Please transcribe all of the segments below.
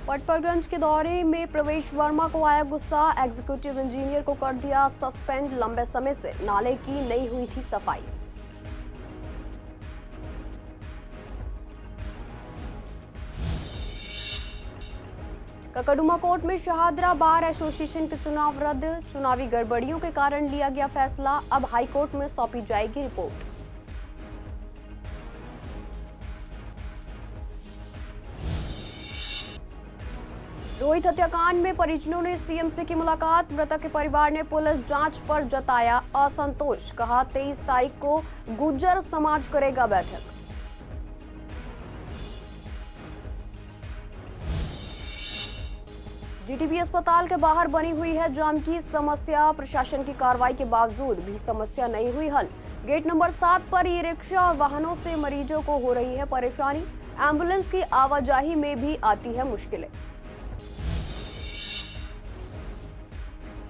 पटपरगंज के दौरे में प्रवेश वर्मा को आया गुस्सा, एग्जीक्यूटिव इंजीनियर को कर दिया सस्पेंड। लंबे समय से नाले की नहीं हुई थी सफाई। ककडुमा कोर्ट में शाहदरा बार एसोसिएशन के चुनाव रद्द, चुनावी गड़बड़ियों के कारण लिया गया फैसला। अब हाईकोर्ट में सौंपी जाएगी रिपोर्ट। रोहित हत्याकांड में परिजनों ने सीएम से की मुलाकात, मृतक के परिवार ने पुलिस जांच पर जताया असंतोष। कहा 23 तारीख को गुर्जर समाज करेगा बैठक। जीटीबी अस्पताल के बाहर बनी हुई है जाम की समस्या, प्रशासन की कार्रवाई के बावजूद भी समस्या नहीं हुई हल। गेट नंबर 7 पर ई रिक्शा और वाहनों से मरीजों को हो रही है परेशानी, एम्बुलेंस की आवाजाही में भी आती है मुश्किलें।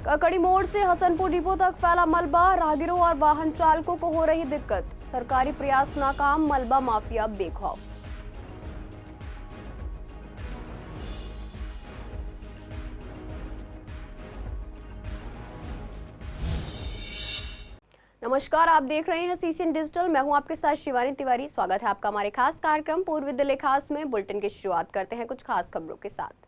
ककड़ी मोड़ से हसनपुर डिपो तक फैला मलबा, राहगीरों और वाहन चालकों को हो रही दिक्कत। सरकारी प्रयास नाकाम, मलबा माफिया बेखौफ। नमस्कार, आप देख रहे हैं सीसीएन डिजिटल। मैं हूं आपके साथ शिवानी तिवारी। स्वागत है आपका हमारे खास कार्यक्रम पूर्वी दिल्ली खास में। बुलेटिन की शुरुआत करते हैं कुछ खास खबरों के साथ।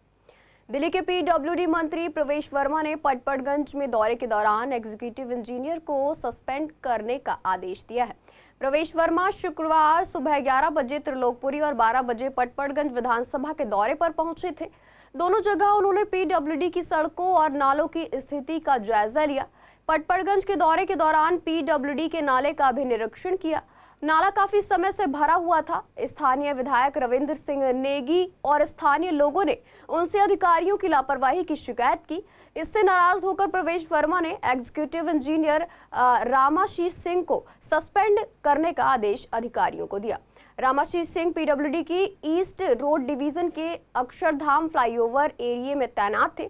दिल्ली के पीडब्ल्यूडी मंत्री प्रवेश वर्मा ने पटपरगंज में दौरे के दौरान एग्जीक्यूटिव इंजीनियर को सस्पेंड करने का आदेश दिया है। प्रवेश वर्मा शुक्रवार सुबह 11 बजे त्रिलोकपुरी और 12 बजे पटपरगंज विधानसभा के दौरे पर पहुंचे थे। दोनों जगह उन्होंने पीडब्ल्यूडी की सड़कों और नालों की स्थिति का जायजा लिया। पटपरगंज के दौरे के दौरान पीडब्ल्यूडी के नाले का भी निरीक्षण किया। नाला काफी समय से भरा हुआ था। स्थानीय विधायक रविंद्र सिंह नेगी और स्थानीय लोगों ने उनसे अधिकारियों की लापरवाही की शिकायत की। इससे नाराज होकर प्रवेश वर्मा ने एग्जीक्यूटिव इंजीनियर रामाशीष सिंह को सस्पेंड करने का आदेश अधिकारियों को दिया। रामाशीष सिंह पीडब्ल्यूडी की ईस्ट रोड डिवीजन के अक्षरधाम फ्लाईओवर एरिया में तैनात थे।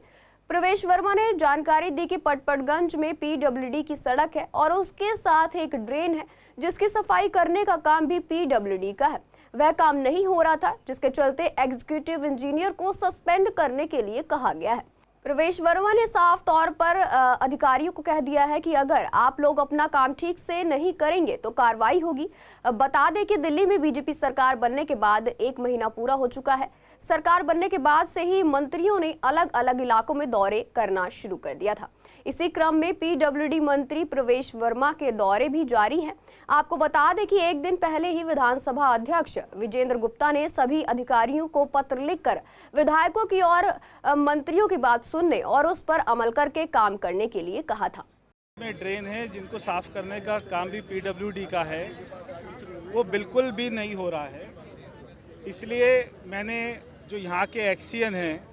प्रवेश वर्मा ने जानकारी दी कि पटपरगंज में पीडब्ल्यूडी की सड़क है और उसके साथ एक ड्रेन है जिसकी सफाई करने का काम भी पीडब्ल्यूडी का है। वह काम नहीं हो रहा था, जिसके चलते एग्जीक्यूटिव इंजीनियर को सस्पेंड करने के लिए कहा गया है। प्रवेश वर्मा ने साफ तौर पर अधिकारियों को कह दिया है कि अगर आप लोग अपना काम ठीक से नहीं करेंगे तो कार्रवाई होगी। बता दें कि दिल्ली में बीजेपी सरकार बनने के बाद 1 महीना पूरा हो चुका है। सरकार बनने के बाद से ही मंत्रियों ने अलग अलग इलाकों में दौरे करना शुरू कर दिया था। इसी क्रम में पीडब्ल्यूडी मंत्री प्रवेश वर्मा के दौरे भी जारी हैं। आपको बता दें कि एक दिन पहले ही विधानसभा अध्यक्ष विजेंद्र गुप्ता ने सभी अधिकारियों को पत्र लिखकर विधायकों की और मंत्रियों की बात सुनने और उस पर अमल करके काम करने के लिए कहा था। में ड्रेन है जिनको साफ करने का काम भी पीडब्ल्यूडी का है, वो बिल्कुल भी नहीं हो रहा है। इसलिए मैंने जो यहाँ के एक्सीएन हैं,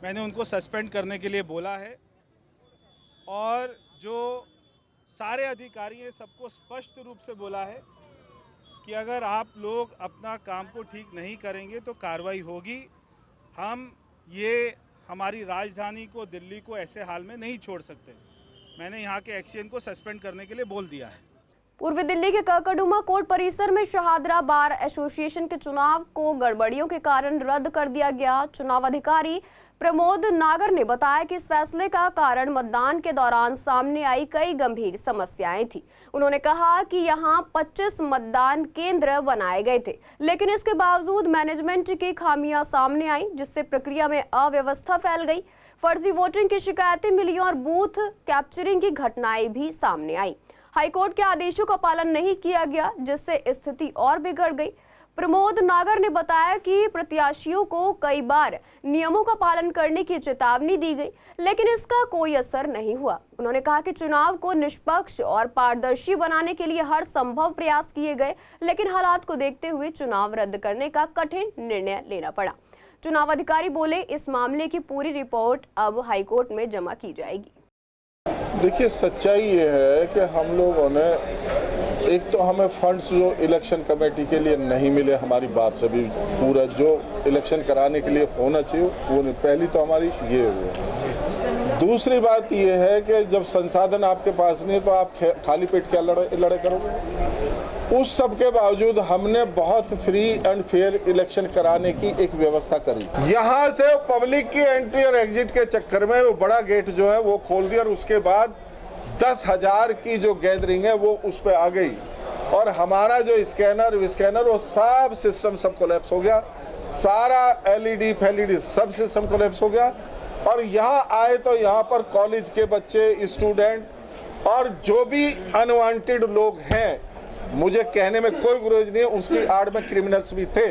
मैंने उनको सस्पेंड करने के लिए बोला है और जो सारे अधिकारी हैं सबको स्पष्ट रूप से बोला है कि अगर आप लोग अपना काम को ठीक नहीं करेंगे तो कार्रवाई होगी। हम ये हमारी राजधानी को, दिल्ली को ऐसे हाल में नहीं छोड़ सकते। मैंने यहाँ के एक्सीएन को सस्पेंड करने के लिए बोल दिया है। पूर्वी दिल्ली के ककडुमा कोर्ट परिसर में शाहदरा बार एसोसिएशन के चुनाव को गड़बड़ियों के कारण रद्द कर दिया गया। चुनाव अधिकारी प्रमोद नागर ने बताया कि इस फैसले का कारण मतदान के दौरान सामने आई कई गंभीर समस्याएं थी। उन्होंने कहा कि यहां 25 मतदान केंद्र बनाए गए थे, लेकिन इसके बावजूद मैनेजमेंट की खामियां सामने आई, जिससे प्रक्रिया में अव्यवस्था फैल गई। फर्जी वोटिंग की शिकायतें मिली और बूथ कैप्चरिंग की घटनाएं भी सामने आई। हाईकोर्ट के आदेशों का पालन नहीं किया गया, जिससे स्थिति और बिगड़ गई। प्रमोद नागर ने बताया कि प्रत्याशियों को कई बार नियमों का पालन करने की चेतावनी दी गई, लेकिन इसका कोई असर नहीं हुआ। उन्होंने कहा कि चुनाव को निष्पक्ष और पारदर्शी बनाने के लिए हर संभव प्रयास किए गए, लेकिन हालात को देखते हुए चुनाव रद्द करने का कठिन निर्णय लेना पड़ा। चुनाव अधिकारी बोले, इस मामले की पूरी रिपोर्ट अब हाईकोर्ट में जमा की जाएगी। देखिए, सच्चाई ये है कि हम लोगों ने एक तो हमें फंड्स जो इलेक्शन कमेटी के लिए नहीं मिले, हमारी बार से भी पूरा जो इलेक्शन कराने के लिए होना चाहिए वो नहीं। पहली तो हमारी ये हुआ। दूसरी बात ये है कि जब संसाधन आपके पास नहीं तो आप खाली पेट क्या लड़े करोगे। उस सब के बावजूद हमने बहुत फ्री एंड फेयर इलेक्शन कराने की एक व्यवस्था करी। यहाँ से पब्लिक की एंट्री और एग्जिट के चक्कर में वो बड़ा गेट जो है वो खोल दिया और उसके बाद 10,000 की जो गैदरिंग है वो उस पर आ गई और हमारा जो स्कैनर विस्कैनर वो सब सिस्टम सब कोलैप्स हो गया, सारा एलईडी फैलईडी सब सिस्टम कोलैप्स हो गया। और यहाँ आए तो यहाँ पर कॉलेज के बच्चे, स्टूडेंट और जो भी अनवांटेड लोग हैं, मुझे कहने में कोई गुरेज नहीं है, उसकी आड़ में क्रिमिनल्स भी थे।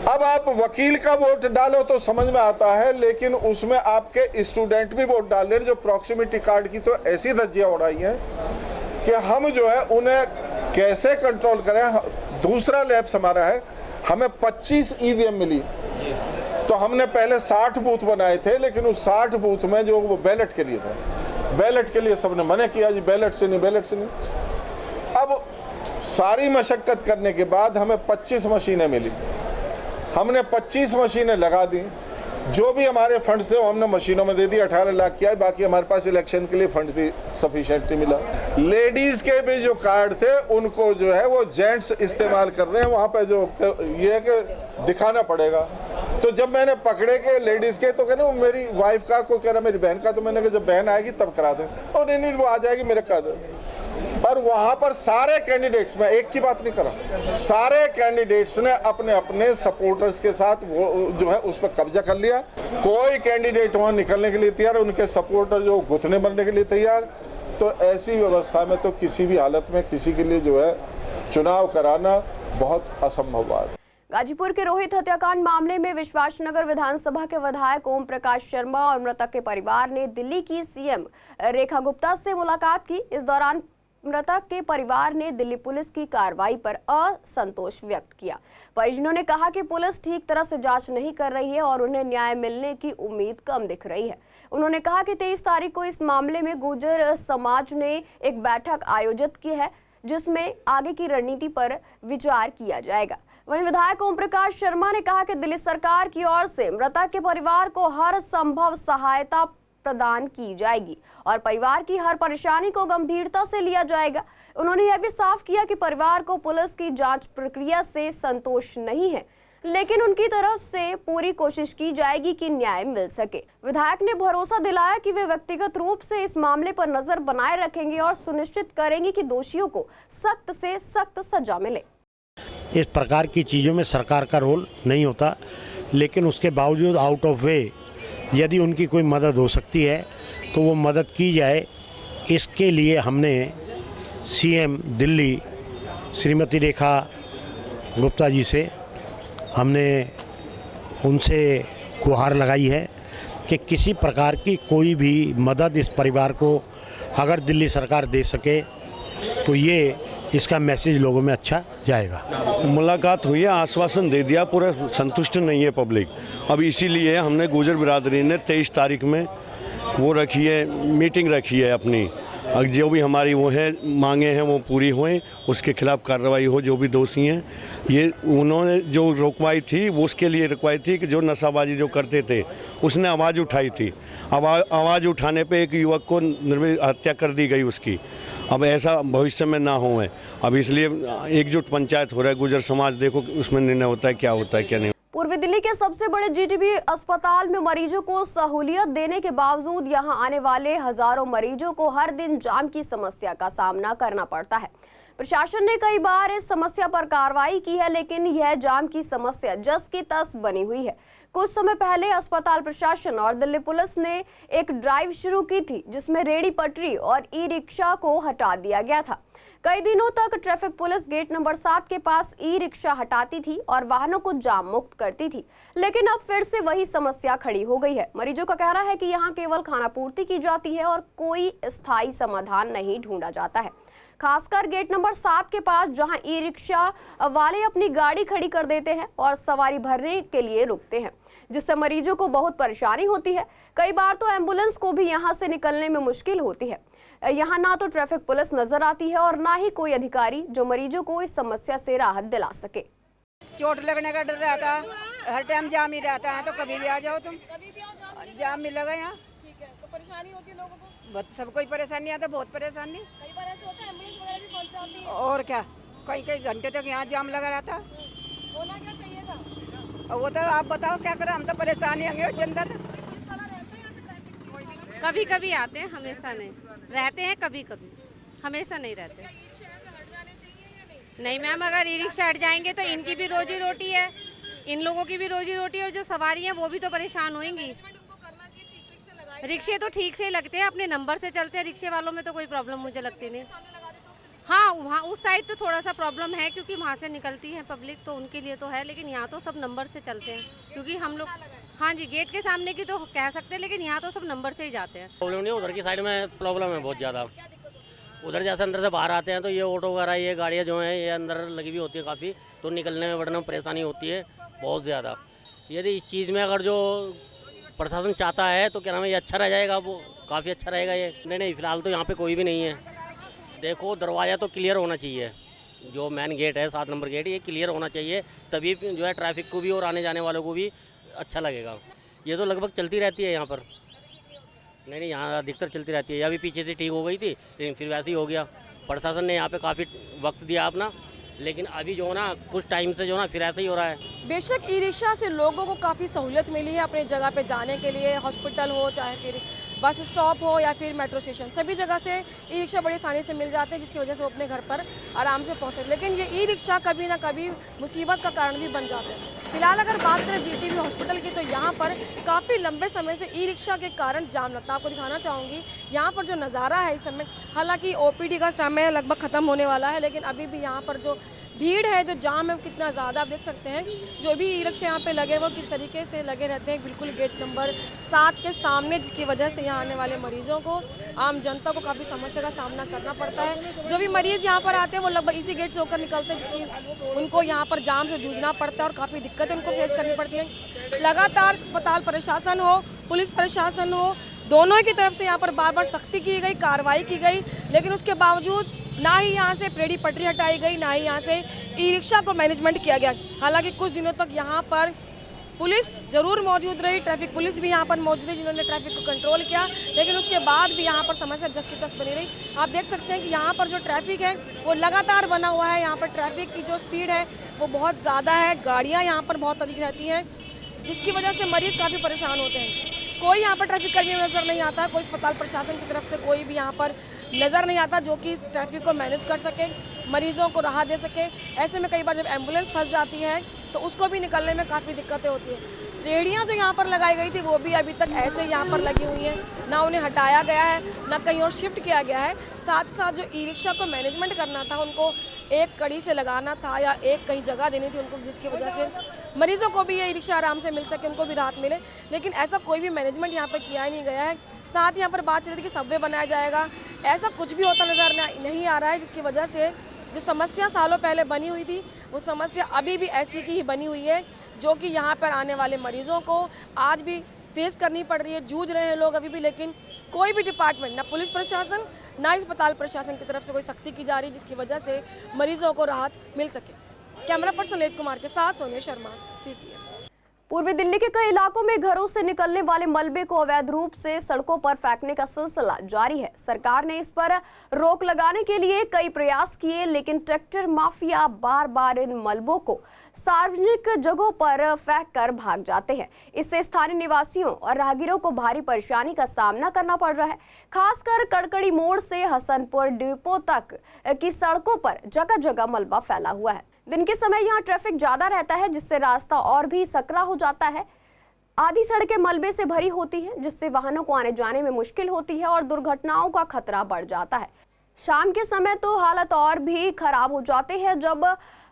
अब आप वकील का वोट डालो तो समझ में आता है, लेकिन उसमें आपके स्टूडेंट भी वोट डाल रहे हैं जो प्रॉक्सिमिटी कार्ड की तो ऐसी धज्जियां उड़ाई हैं कि हम जो है उन्हें कैसे कंट्रोल करें। दूसरा लैप्स हमारा है, हमें 25 ईवीएम मिली तो हमने पहले 60 बूथ बनाए थे, लेकिन उस 60 बूथ में जो वो बैलेट के लिए थे, बैलेट के लिए सबने मना किया जी बैलेट से नहीं, बैलेट से नहीं। अब सारी मशक्कत करने के बाद हमें 25 मशीनें मिली, हमने 25 मशीनें लगा दी, जो भी हमारे फंड्स थे वो हमने मशीनों में दे दी, 18 लाख किया, बाकी हमारे पास इलेक्शन के लिए फंड भी सफिशिएंटली मिला। लेडीज़ के भी जो कार्ड थे उनको जो है वो जेंट्स इस्तेमाल कर रहे हैं, वहाँ पे जो ये है कि दिखाना पड़ेगा। तो जब मैंने पकड़े के लेडीज़ के तो कहना वो मेरी वाइफ का, को कह रहा मेरी बहन का, तो मैंने कहा जब बहन आएगी तब करा दें, और नहीं वो आ जाएगी मेरे का दे। और वहाँ पर सारे कैंडिडेट्स, मैं एक की बात नहीं कर रहा, सारे कैंडिडेट्स ने अपने अपने सपोर्टर्स के साथ वो जो है उस पर कब्जा कर लिया। कोई कैंडिडेट वहाँ निकलने के लिए तैयार, उनके सपोर्टर जो घुटने बनने के लिए तैयार। तो ऐसी व्यवस्था में तो किसी भी हालत में किसी के लिए जो है चुनाव कराना बहुत असंभव बात है। गाजीपुर के रोहित हत्याकांड मामले में विश्वासनगर विधानसभा के विधायक ओम प्रकाश शर्मा और मृतक के परिवार ने दिल्ली की सीएम रेखा गुप्ता से मुलाकात की। इस दौरान मृतक के परिवार ने दिल्ली पुलिस की कार्रवाई पर असंतोष व्यक्त किया। परिजनों ने कहा कि पुलिस ठीक तरह से जांच नहीं कर रही है और उन्हें न्याय मिलने की उम्मीद कम दिख रही है। उन्होंने कहा कि 23 तारीख को इस मामले में गुर्जर समाज ने एक बैठक आयोजित की है, जिसमें आगे की रणनीति पर विचार किया जाएगा। वहीं विधायक ओम प्रकाश शर्मा ने कहा कि दिल्ली सरकार की ओर से मृतक के परिवार को हर संभव सहायता प्रदान की जाएगी और परिवार की हर परेशानी को गंभीरता से लिया जाएगा। उन्होंने यह भी साफ किया कि परिवार को पुलिस की जांच प्रक्रिया से संतोष नहीं है, लेकिन उनकी तरफ से पूरी कोशिश की जाएगी कि न्याय मिल सके। विधायक ने भरोसा दिलाया कि वे व्यक्तिगत रूप से इस मामले पर नजर बनाए रखेंगे और सुनिश्चित करेंगे कि दोषियों को सख्त से सख्त सजा मिले। इस प्रकार की चीज़ों में सरकार का रोल नहीं होता, लेकिन उसके बावजूद आउट ऑफ वे यदि उनकी कोई मदद हो सकती है तो वो मदद की जाए। इसके लिए हमने सीएम दिल्ली श्रीमती रेखा गुप्ता जी से हमने उनसे गुहार लगाई है कि किसी प्रकार की कोई भी मदद इस परिवार को अगर दिल्ली सरकार दे सके तो ये इसका मैसेज लोगों में अच्छा जाएगा। मुलाकात हुई है, आश्वासन दे दिया, पूरा संतुष्ट नहीं है पब्लिक। अब इसीलिए हमने गुर्जर बिरादरी ने 23 तारीख में वो रखी है, मीटिंग रखी है अपनी। जो भी हमारी वो है मांगे हैं वो पूरी होएं, उसके खिलाफ कार्रवाई हो, जो भी दोषी हैं। ये उन्होंने जो रुकवाई थी वो उसके लिए रुकवाई थी कि जो नशाबाजी जो करते थे उसने आवाज़ उठाई थी। आवाज़ उठाने पे एक युवक को निर्भय हत्या कर दी गई उसकी। अब ऐसा भविष्य में ना हो। अब इसलिए एकजुट पंचायत हो रहा है, गुर्जर समाज देखो उसमें निर्णय होता है क्या होता है क्या नहीं। पूर्वी दिल्ली के सबसे बड़े जीटीबी अस्पताल में मरीजों को सहूलियत देने के बावजूद यहां आने वाले हजारों मरीजों को हर दिन जाम की समस्या का सामना करना पड़ता है। प्रशासन ने कई बार इस समस्या पर कार्रवाई की है, लेकिन यह जाम की समस्या जस की तस बनी हुई है। कुछ समय पहले अस्पताल प्रशासन और दिल्ली पुलिस ने एक ड्राइव शुरू की थी, जिसमें रेहड़ी पटरी और ई रिक्शा को हटा दिया गया था। कई दिनों तक ट्रैफिक पुलिस गेट नंबर 7 के पास ई रिक्शा हटाती थी और वाहनों को जाम मुक्त करती थी, लेकिन अब फिर से वही समस्या खड़ी हो गई है। मरीजों का कहना है कि यहां केवल खानापूर्ति की जाती है और कोई स्थायी समाधान नहीं ढूंढा जाता है। खासकर गेट नंबर 7 के पास, जहां ई रिक्शा वाले अपनी गाड़ी खड़ी कर देते हैं और सवारी भरने के लिए रुकते हैं, जिससे मरीजों को बहुत परेशानी होती है। कई बार तो एम्बुलेंस को भी यहां से निकलने में मुश्किल होती है। यहां ना तो ट्रैफिक पुलिस नजर आती है और ना ही कोई अधिकारी जो मरीजों को इस समस्या से राहत दिला सके। चोट लगने का डर रहता है, हर टाइम जाम ही रहता है, तो कभी भी आ जाओ तुम, जाम मिलेगा यहाँ। परेशानी होती है लोगों को? बहुत सबको ही परेशानी आता है, बहुत परेशानी। कई बार ऐसा होता है एम्बुलेंस वगैरह भी पहुंच जाती है। और क्या, कई कई घंटे तक यहाँ जाम लगा रहता। होना क्या चाहिए था? वो तो आप बताओ क्या करें, हम तो परेशानी होंगे जनता। कभी कभी आते हैं, हमेशा नहीं रहते हैं, कभी कभी, हमेशा नहीं रहते। नहीं मैम, अगर ई रिक्शा हट जाएंगे तो इनकी भी रोजी रोटी है, इन लोगों की भी रोजी रोटी है, और जो सवारी है वो भी तो परेशान होंगी। रिक्शे तो ठीक से लगते हैं, अपने नंबर से चलते हैं, रिक्शे वालों में तो कोई प्रॉब्लम मुझे लगती नहीं। हाँ, वहाँ उस साइड तो थोड़ा सा प्रॉब्लम है, क्योंकि वहाँ से निकलती है पब्लिक, तो उनके लिए तो है, लेकिन यहाँ तो सब नंबर से चलते हैं, क्योंकि हम लोग, हाँ जी, गेट के सामने की तो कह सकते हैं, लेकिन यहाँ तो सब नंबर से ही जाते हैं। प्रॉब्लम नहीं, उधर की साइड में प्रॉब्लम है बहुत ज़्यादा। उधर जैसे अंदर से बाहर आते हैं तो ये ऑटो वगैरह, ये गाड़ियाँ जो हैं ये अंदर लगी हुई होती है काफ़ी, तो निकलने में बढ़ने में परेशानी होती है बहुत ज़्यादा। यदि इस चीज़ में अगर जो प्रशासन चाहता है तो क्या नाम है, ये अच्छा रह जाएगा, वो काफ़ी अच्छा रहेगा ये। नहीं, फिलहाल तो यहाँ पे कोई भी नहीं है। देखो, दरवाज़ा तो क्लियर होना चाहिए, जो मेन गेट है 7 नंबर गेट, ये क्लियर होना चाहिए, तभी जो है ट्रैफिक को भी और आने जाने वालों को भी अच्छा लगेगा। ये तो लगभग चलती रहती है यहाँ पर। नहीं, यहाँ अधिकतर चलती रहती है। अभी पीछे से ठीक हो गई थी, लेकिन फिर वैसे ही हो गया। प्रशासन ने यहाँ पे काफ़ी वक्त दिया अपना, लेकिन अभी जो ना कुछ टाइम से जो ना फिर ऐसा ही हो रहा है। बेशक ई रिक्शा से लोगों को काफ़ी सहूलियत मिली है अपने जगह पे जाने के लिए, हॉस्पिटल हो चाहे फिर बस स्टॉप हो या फिर मेट्रो स्टेशन, सभी जगह से ई रिक्शा बड़ी आसानी से मिल जाते हैं, जिसकी वजह से वो अपने घर पर आराम से पहुँच सकते। लेकिन ये ई रिक्शा कभी ना कभी मुसीबत का कारण भी बन जाते हैं। फिलहाल अगर बात करें जीटीबी हॉस्पिटल की, तो यहाँ पर काफ़ी लंबे समय से ई रिक्शा के कारण जाम लगता है। आपको दिखाना चाहूँगी यहाँ पर जो नज़ारा है इस समय, हालांकि ओपीडी का समय लगभग ख़त्म होने वाला है, लेकिन अभी भी यहाँ पर जो भीड़ है, जो जाम है, कितना ज़्यादा आप देख सकते हैं। जो भी ई रिक्शा यहाँ पे लगे वो किस तरीके से लगे रहते हैं, बिल्कुल गेट नंबर 7 के सामने, जिसकी वजह से यहाँ आने वाले मरीजों को, आम जनता को काफ़ी समस्या का सामना करना पड़ता है। जो भी मरीज़ यहाँ पर आते हैं वो लगभग इसी गेट से होकर निकलते हैं, जिसकी उनको यहाँ पर जाम से जूझना पड़ता है और काफ़ी दिक्कतें उनको फेस करनी पड़ती हैं। लगातार अस्पताल प्रशासन हो, पुलिस प्रशासन हो, दोनों की तरफ से यहाँ पर बार बार सख्ती की गई, कार्रवाई की गई, लेकिन उसके बावजूद ना ही यहाँ से रेडी पटरी हटाई गई, ना ही यहाँ से ई रिक्शा को मैनेजमेंट किया गया। हालांकि कुछ दिनों तक यहाँ पर पुलिस जरूर मौजूद रही, ट्रैफिक पुलिस भी यहाँ पर मौजूद है, जिन्होंने ट्रैफिक को कंट्रोल किया, लेकिन उसके बाद भी यहाँ पर समस्या जस की तस बनी रही। आप देख सकते हैं कि यहाँ पर जो ट्रैफिक है वो लगातार बना हुआ है। यहाँ पर ट्रैफिक की जो स्पीड है वो बहुत ज़्यादा है, गाड़ियाँ यहाँ पर बहुत अधिक रहती हैं, जिसकी वजह से मरीज़ काफ़ी परेशान होते हैं। कोई यहाँ पर ट्रैफिक कर्मी नज़र नहीं आता, कोई अस्पताल प्रशासन की तरफ से कोई भी यहाँ पर नज़र नहीं आता जो कि इस ट्रैफिक को मैनेज कर सके, मरीजों को राहत दे सके। ऐसे में कई बार जब एम्बुलेंस फंस जाती है तो उसको भी निकलने में काफ़ी दिक्कतें होती हैं। रेहड़ियाँ जो यहाँ पर लगाई गई थी वो भी अभी तक ऐसे यहाँ पर लगी हुई हैं, ना उन्हें हटाया गया है, ना कहीं और शिफ्ट किया गया है। साथ ही साथ जो ई रिक्शा को मैनेजमेंट करना था, उनको एक कड़ी से लगाना था या एक कहीं जगह देनी थी उनको, जिसकी वजह से मरीजों को भी ये ई रिक्शा आराम से मिल सके, उनको भी राहत मिले, लेकिन ऐसा कोई भी मैनेजमेंट यहाँ पर किया ही नहीं गया है। साथ यहाँ पर बात चल रही थी कि सबवे बनाया जाएगा, ऐसा कुछ भी होता नज़र नहीं आ रहा है, जिसकी वजह से जो समस्या सालों पहले बनी हुई थी वो समस्या अभी भी ऐसी की ही बनी हुई है, जो कि यहाँ पर आने वाले मरीजों को आज भी फेस करनी पड़ रही है। जूझ रहे हैं लोग अभी भी, लेकिन कोई भी डिपार्टमेंट, ना पुलिस प्रशासन ना अस्पताल प्रशासन की तरफ से कोई सख्ती की जा रही, जिसकी वजह से मरीजों को राहत मिल सके। कैमरा पर्सन लेत कुमार के साथ सोनिया शर्मा, CCN। पूर्वी दिल्ली के कई इलाकों में घरों से निकलने वाले मलबे को अवैध रूप से सड़कों पर फेंकने का सिलसिला जारी है। सरकार ने इस पर रोक लगाने के लिए कई प्रयास किए, लेकिन ट्रैक्टर माफिया बार बार इन मलबों को सार्वजनिक जगहों पर फेंककर भाग जाते हैं। इससे स्थानीय निवासियों और राहगीरों को भारी परेशानी का सामना करना पड़ रहा है। खासकर कड़कड़ी मोड़ से हसनपुर डिपो तक की सड़कों पर जगह जगह मलबा फैला हुआ है। दिन के समय यहाँ ट्रैफिक ज्यादा रहता है, जिससे रास्ता और भी सकरा हो जाता है। आधी सड़कें मलबे से भरी होती हैं, जिससे वाहनों को आने जाने में मुश्किल होती है और दुर्घटनाओं का खतरा बढ़ जाता है। शाम के समय तो हालत और भी खराब हो जाती है, जब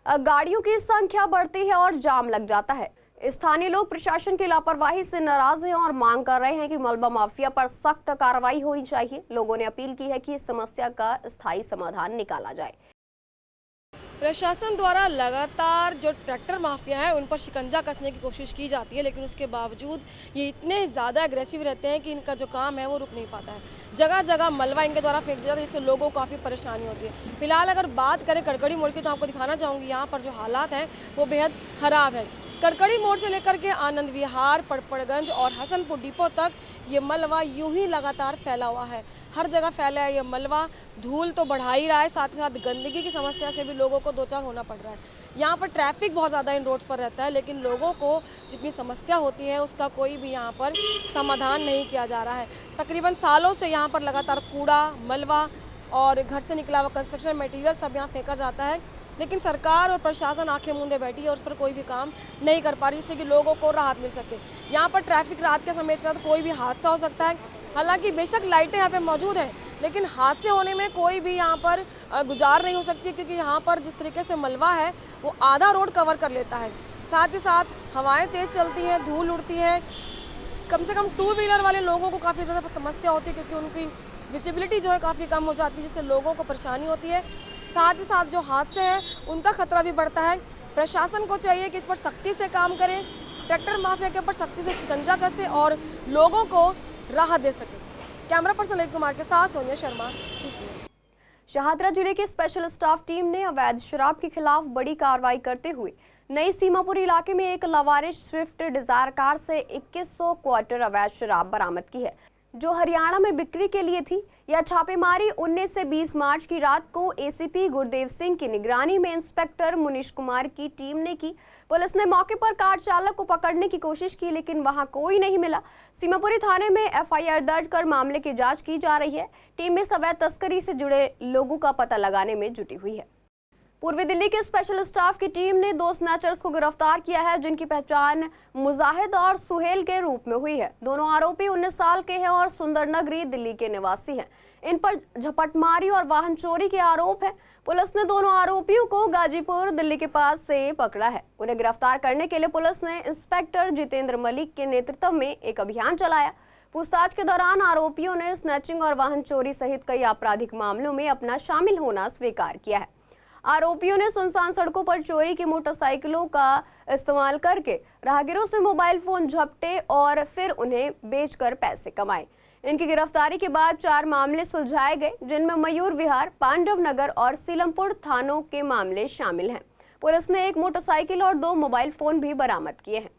गाड़ियों की संख्या बढ़ती है और जाम लग जाता है। स्थानीय लोग प्रशासन की लापरवाही से नाराज हैं और मांग कर रहे हैं कि मलबा माफिया पर सख्त कार्रवाई होनी चाहिए। लोगों ने अपील की है कि इस समस्या का स्थायी समाधान निकाला जाए। प्रशासन द्वारा लगातार जो ट्रैक्टर माफिया है उन पर शिकंजा कसने की कोशिश की जाती है, लेकिन उसके बावजूद ये इतने ज़्यादा एग्रेसिव रहते हैं कि इनका जो काम है वो रुक नहीं पाता है। जगह जगह मलबा इनके द्वारा फेंक दिया जाता है, जिससे लोगों को काफ़ी परेशानी होती है। फिलहाल अगर बात करें कड़कड़ी मोड़ की, तो आपको दिखाना चाहूँगी यहाँ पर जो हालात हैं वो बेहद ख़राब है। कड़कड़ी मोड़ से लेकर के आनंद विहार, पड़पड़गंज और हसनपुर डिपो तक ये मलबा यूं ही लगातार फैला हुआ है। हर जगह फैला है ये मलबा। धूल तो बढ़ा ही रहा है, साथ ही साथ गंदगी की समस्या से भी लोगों को दो चार होना पड़ रहा है। यहाँ पर ट्रैफिक बहुत ज़्यादा इन रोड्स पर रहता है, लेकिन लोगों को जितनी समस्या होती है उसका कोई भी यहाँ पर समाधान नहीं किया जा रहा है। तकरीबन सालों से यहाँ पर लगातार कूड़ा, मलबा और घर से निकला हुआ कंस्ट्रक्शन मटेरियल सब यहाँ फेंका जाता है, लेकिन सरकार और प्रशासन आंखें मूंदे बैठी है और उस पर कोई भी काम नहीं कर पा रही, जिससे कि लोगों को राहत मिल सके। यहाँ पर ट्रैफिक रात के समय के साथ कोई भी हादसा हो सकता है। हालांकि बेशक लाइटें यहाँ पे मौजूद हैं, लेकिन हादसे होने में कोई भी यहाँ पर गुजार नहीं हो सकती, क्योंकि यहाँ पर जिस तरीके से मलबा है वो आधा रोड कवर कर लेता है। साथ ही साथ हवाएं तेज़ चलती हैं, धूल उड़ती है। कम से कम 2 व्हीलर वाले लोगों को काफ़ी ज़्यादा समस्या होती है, क्योंकि उनकी विजिबिलिटी जो है काफ़ी कम हो जाती है, जिससे लोगों को परेशानी होती है। साथ ही साथ जो हादसे हैं उनका खतरा भी बढ़ता है। प्रशासन को चाहिए कि इस पर सख्ती से काम करें, ट्रैक्टर माफिया के ऊपर सख्ती से शिकंजा कसे और लोगों को राहत दे सके। कैमरा पर्सन ललित कुमार के साथ सोनिया शर्मा, CCN। शाहदरा जिले की स्पेशल स्टाफ टीम ने अवैध शराब के खिलाफ बड़ी कार्रवाई करते हुए नई सीमापुरी इलाके में एक लवारिश स्विफ्ट डिजायर कार से 2100 क्वार्टर अवैध शराब बरामद की है, जो हरियाणा में बिक्री के लिए थी। यह छापेमारी 19 से 20 मार्च की रात को ACP गुरदेव सिंह की निगरानी में इंस्पेक्टर मुनीश कुमार की टीम ने की। पुलिस ने मौके पर कार चालक को पकड़ने की कोशिश की, लेकिन वहां कोई नहीं मिला। सीमापुरी थाने में FIR दर्ज कर मामले की जांच की जा रही है। टीम इस अवैध तस्करी से जुड़े लोगों का पता लगाने में जुटी हुई है। पूर्वी दिल्ली के स्पेशल स्टाफ की टीम ने 2 स्नैचर्स को गिरफ्तार किया है, जिनकी पहचान मुजाहिद और सुहेल के रूप में हुई है। दोनों आरोपी 19 साल के हैं और सुंदरनगरी दिल्ली के निवासी हैं। इन पर झपटमारी और वाहन चोरी के आरोप हैं। पुलिस ने दोनों आरोपियों को गाजीपुर दिल्ली के पास से पकड़ा है। उन्हें गिरफ्तार करने के लिए पुलिस ने इंस्पेक्टर जितेंद्र मलिक के नेतृत्व में एक अभियान चलाया। पूछताछ के दौरान आरोपियों ने स्नैचिंग और वाहन चोरी सहित कई आपराधिक मामलों में अपना शामिल होना स्वीकार किया है। आरोपियों ने सुनसान सड़कों पर चोरी की मोटरसाइकिलों का इस्तेमाल करके राहगीरों से मोबाइल फोन झपटे और फिर उन्हें बेचकर पैसे कमाए। इनकी गिरफ्तारी के बाद 4 मामले सुलझाए गए, जिनमें मयूर विहार, पांडव नगर और सीलमपुर थानों के मामले शामिल हैं। पुलिस ने एक मोटरसाइकिल और 2 मोबाइल फोन भी बरामद किए हैं।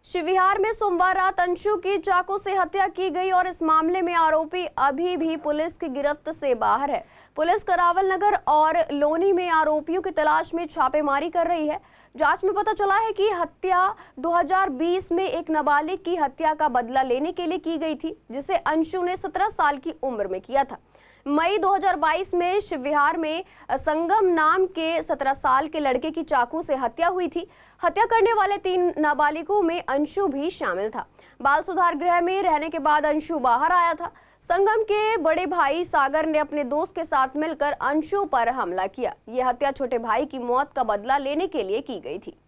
शिवविहार में सोमवार रात अंशु की चाकू से हत्या की गई और इस मामले में आरोपी अभी भी पुलिस की गिरफ्त से बाहर है। पुलिस करावल नगर और लोनी में आरोपियों की तलाश में छापेमारी कर रही है। जांच में पता चला है कि हत्या 2020 में एक नाबालिग की हत्या का बदला लेने के लिए की गई थी, जिसे अंशु ने 17 साल की उम्र में किया था। मई 2022 में शिवविहार में संगम नाम के 17 साल के लड़के की चाकू से हत्या हुई थी। हत्या करने वाले 3 नाबालिगों में अंशु भी शामिल था। बाल सुधार गृह में रहने के बाद अंशु बाहर आया था। संगम के बड़े भाई सागर ने अपने दोस्त के साथ मिलकर अंशु पर हमला किया। यह हत्या छोटे भाई की मौत का बदला लेने के लिए की गई थी।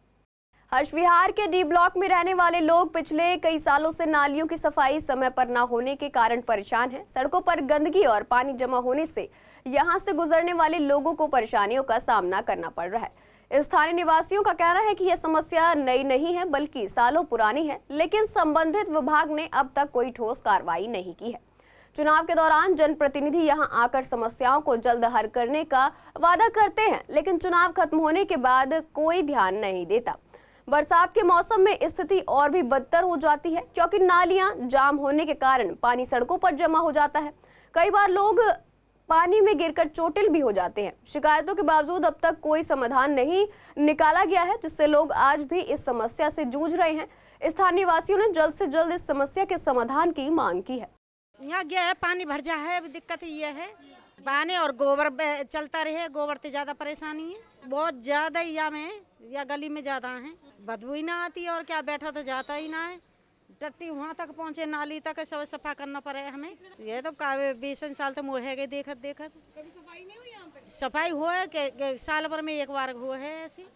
हर्षविहार के D ब्लॉक में रहने वाले लोग पिछले कई सालों से नालियों की सफाई समय पर न होने के कारण परेशान हैं। सड़कों पर गंदगी और पानी जमा होने से यहां से गुजरने वाले लोगों को परेशानियों का सामना करना पड़ रहा है। स्थानीय निवासियों का कहना है कि यह समस्या नई नहीं है, बल्कि सालों पुरानी है, लेकिन संबंधित विभाग ने अब तक कोई ठोस कार्रवाई नहीं की है। चुनाव के दौरान जनप्रतिनिधि यहां आकर समस्याओं को जल्द हल करने का वादा करते हैं, लेकिन चुनाव खत्म होने के बाद कोई ध्यान नहीं देता। बरसात के मौसम में स्थिति और भी बदतर हो जाती है, क्योंकि नालियां जाम होने के कारण पानी सड़कों पर जमा हो जाता है। कई बार लोग पानी में गिरकर चोटिल भी हो जाते हैं। शिकायतों के बावजूद अब तक कोई समाधान नहीं निकाला गया है, जिससे लोग आज भी इस समस्या से जूझ रहे हैं। स्थानीय वासियों ने जल्द से जल्द इस समस्या के समाधान की मांग की है। यहाँ गया है, पानी भर जा है, दिक्कत ये है पानी और गोबर चलता रहे, गोबर से ज़्यादा परेशानी है, बहुत ज़्यादा यहाँ में या गली में ज़्यादा है, बदबू ही ना आती है और क्या बैठा तो जाता ही ना है। टट्टी वहाँ तक पहुँचे, नाली तक सब सफा करना पड़े हमें। ये तो 20 साल तो मुँह है गए देखत कभी सफाई नहीं हुई यहाँ पे? सफाई हुआ है कि साल भर में एक बार हुआ है ऐसी।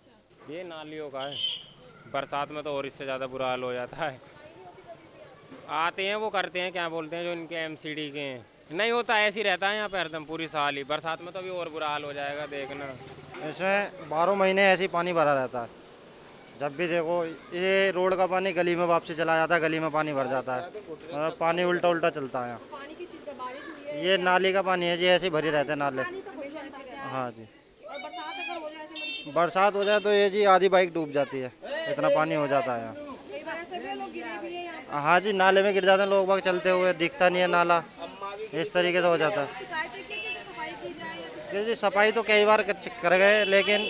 ये नालियों का है, बरसात में तो और इससे ज़्यादा बुरा हाल हो जाता है। आते हैं वो करते हैं, क्या बोलते हैं, जो इनके MCD के हैं, नहीं होता, ऐसे ही रहता है यहाँ पे हरदम पूरी साल ही। बरसात में तो अभी और बुरा हाल हो जाएगा, देखना। इसमें 12 महीने ऐसे ही पानी भरा रहता है। जब भी देखो ये रोड का पानी गली में वापसी चला जाता है, गली में पानी भर जाता है और पानी उल्टा उल्टा चलता है। पानी किस चीज़ का, बारिश हुई है? ये नाली का पानी है जी, ऐसे ही भरे रहते हैं नाले। हमेशा ऐसे रहता है। हाँ जी, और बरसात अगर हो जाए, बरसात हो जाए तो ये जी आधी बाइक डूब जाती है। इतना पानी हो जाता है यहाँ। हाँ जी, नाले में गिर जाते हैं लोग बाग चलते हुए, दिखता नहीं है नाला, इस तरीके से हो जाता है। जी सफाई तो कई बार कर गए, लेकिन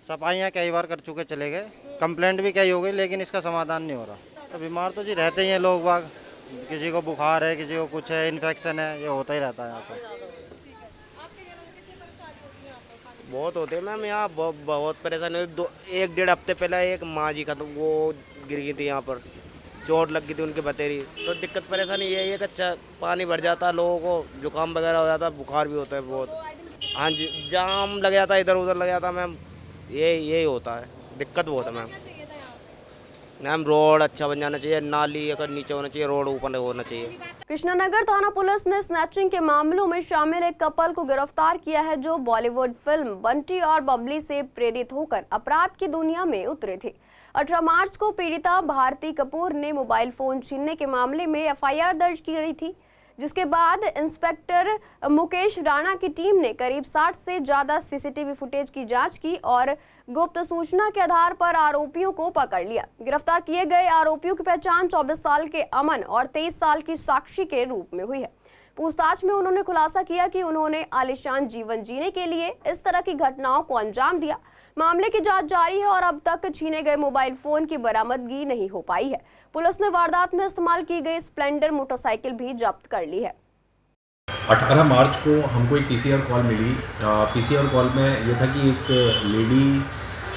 सफाइयाँ कई बार कर चुके चले गए, कंप्लेंट भी कई हो गई, लेकिन इसका समाधान नहीं हो रहा। तो बीमार तो जी रहते ही हैं लोग बाग, किसी को बुखार है, किसी को कुछ है, इन्फेक्शन है, ये होता ही रहता है यहाँ पर। बहुत होते हैं मैम यहाँ, बहुत परेशानी हुई। 1-1.5 हफ्ते पहले एक माँ जी का तो वो गिर गई थी यहाँ पर, चोट लग गई थी उनके बतेरी। तो दिक्कत परेशानी यही है कि अच्छा पानी भर जाता है, लोगों को जुकाम वगैरह हो जाता है, बुखार भी होता है बहुत। हाँ जी, जाम लग जाता है, इधर उधर लग जाता है मैम, यही होता है, दिक्कत बहुत है मैम। रोड अच्छा बन जाना चाहिए, नाली अगर नीचे होना चाहिए, रोड ऊपर होना चाहिए। कृष्णानगर थाना पुलिस ने स्नैचिंग के मामलों में शामिल एक कपल को गिरफ्तार किया है जो बॉलीवुड फिल्म बंटी और बबली से प्रेरित होकर अपराध की दुनिया में उतरे थे। 18 मार्च को पीड़िता भारती कपूर ने मोबाइल फोन छीनने के मामले में एफआईआर दर्ज की गई थी, जिसके बाद इंस्पेक्टर मुकेश राणा की टीम ने करीब 60 से ज्यादा सीसीटीवी फुटेज की जांच की और गुप्त सूचना के आधार पर आरोपियों को पकड़ लिया। गिरफ्तार किए गए आरोपियों की पहचान 24 साल के अमन और 23 साल की साक्षी के रूप में हुई है। पूछताछ में उन्होंने खुलासा किया कि उन्होंने आलीशान जीवन जीने के लिए इस तरह की घटनाओं को अंजाम दिया। मामले की जांच जारी है और अब तक छीने गए मोबाइल फोन की बरामदगी नहीं हो पाई है। पुलिस ने वारदात में इस्तेमाल की गई स्प्लेंडर मोटरसाइकिल भी जब्त कर ली है। 18 मार्च को हमको एक पीसीआर कॉल मिली। पीसीआर कॉल में ये था कि एक लेडी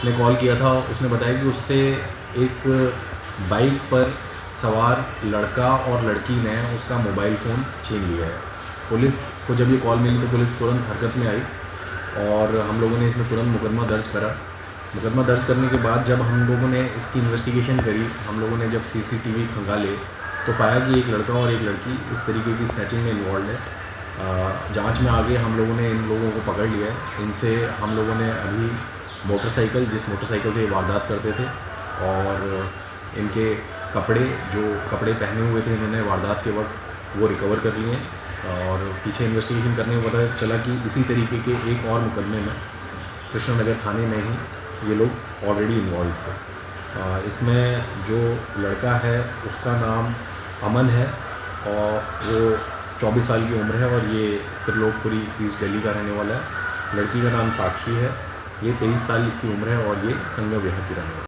ने कॉल किया था, उसने बताया कि उससे एक बाइक पर सवार लड़का और लड़की ने उसका मोबाइल फ़ोन छीन लिया है। पुलिस को जब ये कॉल मिली तो पुलिस तुरंत हरकत में आई और हम लोगों ने इसमें तुरंत मुकदमा दर्ज करा। मुकदमा दर्ज करने के बाद जब हम लोगों ने इसकी इन्वेस्टिगेशन करी, हम लोगों ने जब सीसीटीवी खंगाले तो पाया कि एक लड़का और एक लड़की इस तरीके की स्नैचिंग में इन्वॉल्व है। जांच में आगे हम लोगों ने इन लोगों को पकड़ लिया है। इनसे हम लोगों ने अभी मोटरसाइकिल, जिस मोटरसाइकिल से ये वारदात करते थे, और इनके कपड़े, जो कपड़े पहने हुए थे इन्होंने वारदात के वक्त, वो रिकवर कर लिए और पीछे इन्वेस्टिगेशन करने में पता चला कि इसी तरीके के एक और मुकदमे में कृष्णानगर थाने में ही ये लोग ऑलरेडी इन्वॉल्व थे। इसमें जो लड़का है उसका नाम अमन है और वो 24 साल की उम्र है और ये त्रिलोकपुरी ईस्ट दिल्ली का रहने वाला है। लड़की का नाम साक्षी है, ये 23 साल इसकी उम्र है और ये संगम विहार की रहने वाली है।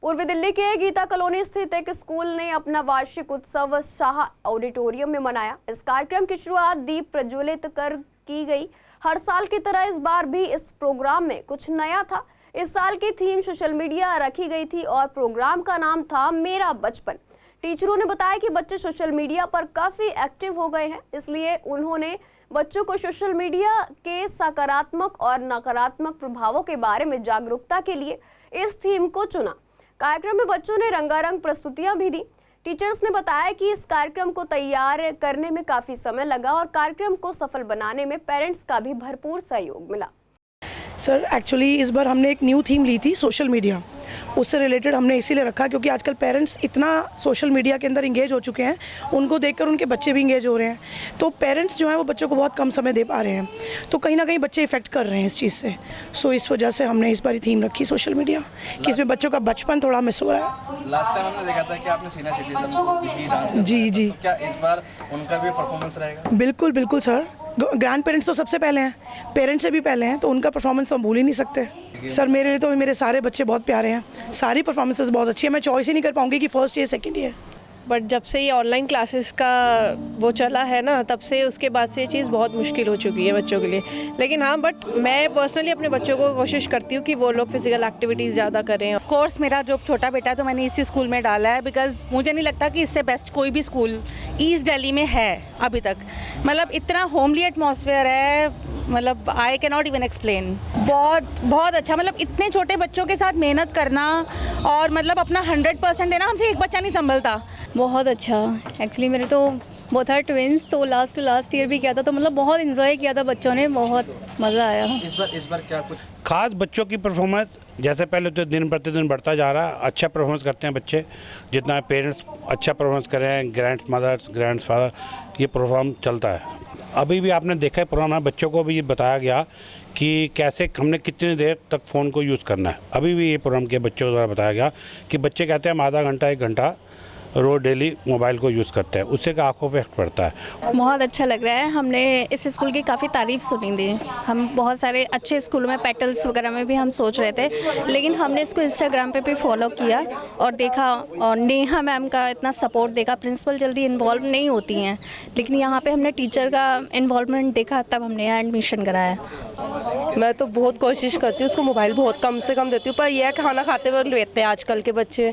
पूर्वी दिल्ली के गीता कॉलोनी स्थित एक स्कूल ने अपना वार्षिक उत्सव शाह ऑडिटोरियम में मनाया। इस कार्यक्रम की शुरुआत दीप प्रज्वलित कर की गई। हर साल की तरह इस बार भी इस प्रोग्राम में कुछ नया था। इस साल की थीम सोशल मीडिया रखी गई थी और प्रोग्राम का नाम था मेरा बचपन। टीचरों ने बताया कि बच्चे सोशल मीडिया पर काफ़ी एक्टिव हो गए हैं, इसलिए उन्होंने बच्चों को सोशल मीडिया के सकारात्मक और नकारात्मक प्रभावों के बारे में जागरूकता के लिए इस थीम को चुना। कार्यक्रम में बच्चों ने रंगारंग प्रस्तुतियां भी दी। टीचर्स ने बताया कि इस कार्यक्रम को तैयार करने में काफ़ी समय लगा और कार्यक्रम को सफल बनाने में पेरेंट्स का भी भरपूर सहयोग मिला। सर एक्चुअली इस बार हमने एक न्यू थीम ली थी, सोशल मीडिया। उससे रिलेटेड हमने इसीलिए रखा क्योंकि आजकल पेरेंट्स इतना सोशल मीडिया के अंदर इंगेज हो चुके हैं, उनको देखकर उनके बच्चे भी इंगेज हो रहे हैं, तो पेरेंट्स जो हैं वो बच्चों को बहुत कम समय दे पा रहे हैं, तो कहीं ना कहीं बच्चे इफेक्ट कर रहे हैं इस चीज़ से। सो इस वजह से हमने इस बार थीम रखी सोशल मीडिया कि इसमें बच्चों का बचपन थोड़ा मिस हो रहा है। लास्ट टाइम हमने देखा था कि आपने सीनियर सिटीजन जी, तो क्या इस बार उनका भी परफॉर्मेंस रहेगा? बिल्कुल बिल्कुल सर, ग्रैंड पेरेंट्स तो सबसे पहले हैं, पेरेंट्स से भी पहले हैं, तो उनका परफॉर्मेंस तो हम भूल ही नहीं सकते। सर मेरे लिए तो मेरे सारे बच्चे बहुत प्यारे हैं, सारी परफॉर्मेंसेस बहुत अच्छी है। मैं चॉइस ही नहीं कर पाऊंगी कि first year second year. But जब से ये ऑनलाइन क्लासेस का वो चला है ना, तब से उसके बाद से ये चीज़ बहुत मुश्किल हो चुकी है बच्चों के लिए। लेकिन हाँ, बट मैं पर्सनली अपने बच्चों को कोशिश करती हूँ कि वो लोग फिजिकल एक्टिविटीज़ ज़्यादा करें। ऑफ कोर्स मेरा जो छोटा बेटा है तो मैंने इसी स्कूल में डाला है, बिकॉज मुझे नहीं लगता कि इससे बेस्ट कोई भी स्कूल ईस्ट दिल्ली में है अभी तक। मतलब इतना होमली एटमॉस्फेयर है, मतलब I can not even explain. बहुत अच्छा, मतलब इतने छोटे बच्चों के साथ मेहनत करना और मतलब अपना 100% देना, हमसे एक बच्चा नहीं संभलता। बहुत अच्छा। एक्चुअली मेरे तो वो था ट्विंस, तो लास्ट ईयर भी किया था, तो मतलब बहुत इन्जॉय किया था बच्चों ने, बहुत मज़ा आया। इस बार क्या कुछ खास बच्चों की परफॉर्मेंस जैसे पहले तो दिन प्रतिदिन बढ़ता जा रहा है, अच्छा परफॉर्मेंस करते हैं बच्चे, जितना पेरेंट्स अच्छा परफॉर्मेंस कर रहे हैं, ग्रैंड मदर्स ग्रैंड फादर, ये प्रोग्राम चलता है। अभी भी आपने देखा है प्रोग्राम में बच्चों को भी बताया गया कि कैसे हमने कितनी देर तक फ़ोन को यूज़ करना है। अभी भी ये प्रोग्राम के बच्चों द्वारा बताया गया कि बच्चे कहते हैं हम आधा घंटा 1 घंटा रोज़ डेली मोबाइल को यूज़ करते हैं, उससे का आँखों पे इफेक्ट पड़ता है। बहुत अच्छा लग रहा है, हमने इस स्कूल की काफ़ी तारीफ़ सुनी थी। हम बहुत सारे अच्छे स्कूलों में पेटल्स वगैरह में भी हम सोच रहे थे, लेकिन हमने इसको इंस्टाग्राम पे भी फॉलो किया और देखा, और नेहा मैम का इतना सपोर्ट देखा। प्रिंसिपल जल्दी इन्वॉल्व नहीं होती हैं, लेकिन यहाँ पे हमने टीचर का इन्वॉल्वमेंट देखा, तब हमने यहाँ एडमिशन कराया। मैं तो बहुत कोशिश करती हूँ, उसको मोबाइल बहुत कम से कम देती हूँ, पर यह है खाना खाते हुए लेते हैं आजकल के बच्चे।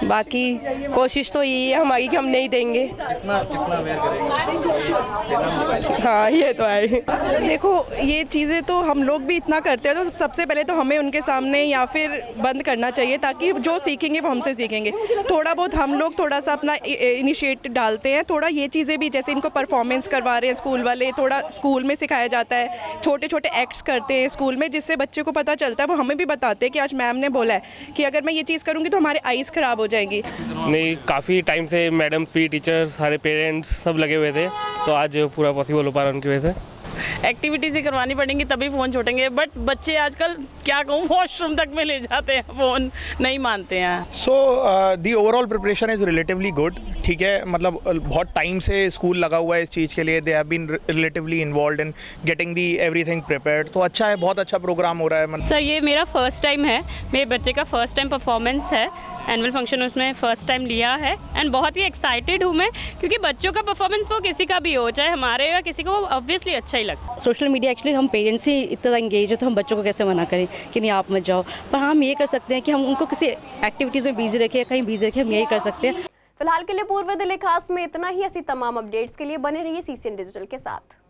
बाकी कोशिश तो यही है हमारी कि हम नहीं देंगे। कितना अवेयर करेंगे? हाँ ये तो है। देखो ये चीज़ें तो हम लोग भी इतना करते हैं, तो सबसे पहले तो हमें उनके सामने या फिर बंद करना चाहिए, ताकि जो सीखेंगे वो हमसे सीखेंगे। थोड़ा बहुत हम लोग थोड़ा सा अपना इनिशिएट डालते हैं, थोड़ा ये चीज़ें भी, जैसे इनको परफॉर्मेंस करवा रहे हैं स्कूल वाले, थोड़ा स्कूल में सिखाया जाता है, छोटे छोटे एक्ट्स करते हैं स्कूल में, जिससे बच्चे को पता चलता है। वो हमें भी बताते हैं कि आज मैम ने बोला है कि अगर मैं ये चीज़ करूँगी तो हमारे आईज़ ख़राब हो जाएंगी। नहीं, काफ़ी टाइम से मैडम भी, टीचर, सारे पेरेंट्स सब लगे हुए थे, तो आज पूरा पॉसिबल हो पा रहा है उनकी वजह से। एक्टिविटीज़ ही करवानी पड़ेंगी तभी फ़ोन छोड़ेंगे, बट बच्चे आजकल क्या कहूँ वॉशरूम तक में ले जाते हैं, फ़ोन नहीं मानते हैं। So the overall preparation is relatively good. ठीक है, मतलब बहुत टाइम से स्कूल लगा हुआ है इस चीज़ के लिए, they have been relatively involved in getting the everything prepared. तो अच्छा है, बहुत अच्छा प्रोग्राम हो रहा है। सर ये मेरा फर्स्ट टाइम है, मेरे बच्चे का फर्स्ट टाइम परफॉर्मेंस है, एनुअल फंक्शन उसमें फ़र्स्ट टाइम लिया है, एंड बहुत ही एक्साइटेड हूँ मैं, क्योंकि बच्चों का परफॉर्मेंस वो किसी का भी हो, चाहे हमारे या किसी को, ऑब्वियसली अच्छा ही लगता है। सोशल मीडिया एक्चुअली हम पेरेंट्स ही इतना एंगेज है, तो हम बच्चों को कैसे मना करें कि नहीं आप मत जाओ, पर हम ये कर सकते हैं कि हम उनको किसी एक्टिविटीज़ में बिजी रखें, कहीं बिजी रखें, हम यही कर सकते हैं। फिलहाल के लिए पूर्व दिल्ली खास में इतना ही। ऐसी तमाम अपडेट्स के लिए बने रहिए CCN डिजिटल के साथ।